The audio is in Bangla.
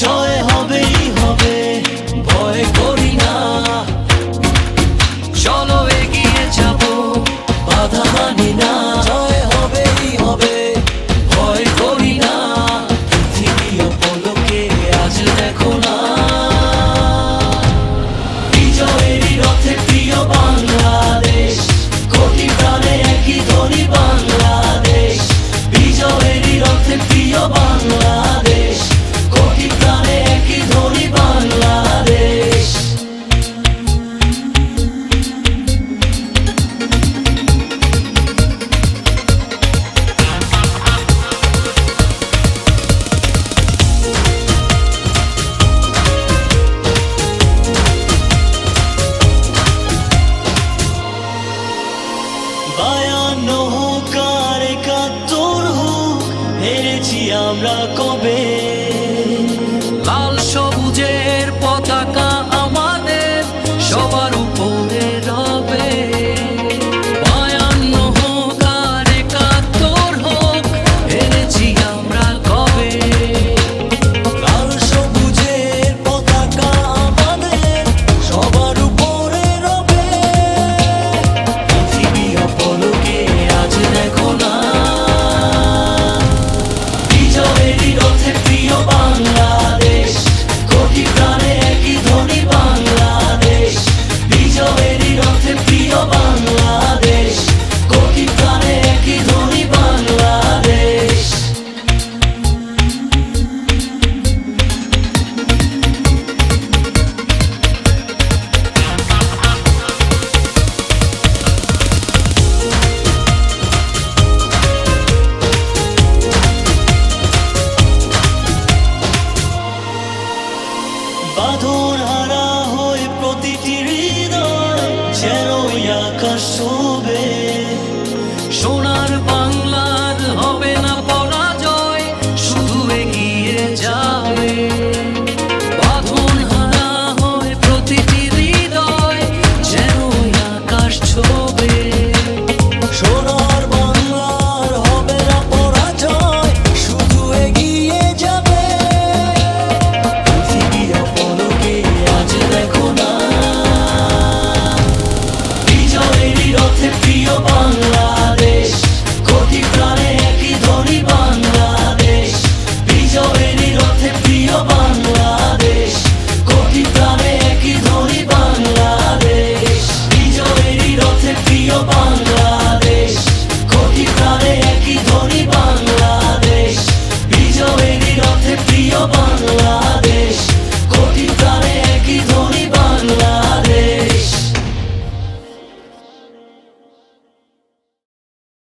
জয় হবেই হবে, ভয় করি না। চলো এগিয়ে যাব, বাধা মানি না। জয় হবেই হবে, ভয় করি না। পৃথিবী পলকে আজ দেখো না, বিজয়েরই রথে প্রিয় বাংলাদেশ। কোটি প্রাণে একই ধ্বনি বাংলাদেশ, বিজয়েরই রথে প্রিয় বাংলাদেশ। কোটি প্রাণে একই ধ্বনি বাংলাদেশ। বায়ান্ন হোক আর ৭১ হোক, হেরেছি আমরা কবে? লাল সবুজের পতাকা আমাদের সবার উপরে রবে। বায়ান্ন হোক আর ৭১ হোক, হেরেছি আমরা কবে? লাল সবুজের পতাকা আমাদের সবার উপরে রবে। পৃথিবী পলকে আজ দেখো না, বিজয়েরই রথে প্রিয় বাংলাদেশ। কোটি প্রাণে একই ধ্বনি বাংলাদেশ, বিজয়েরই রথে প্রিয় বাংলাদেশ। কোটি প্রাণে একই ধ্বনি বাংলাদেশ। বাঁধন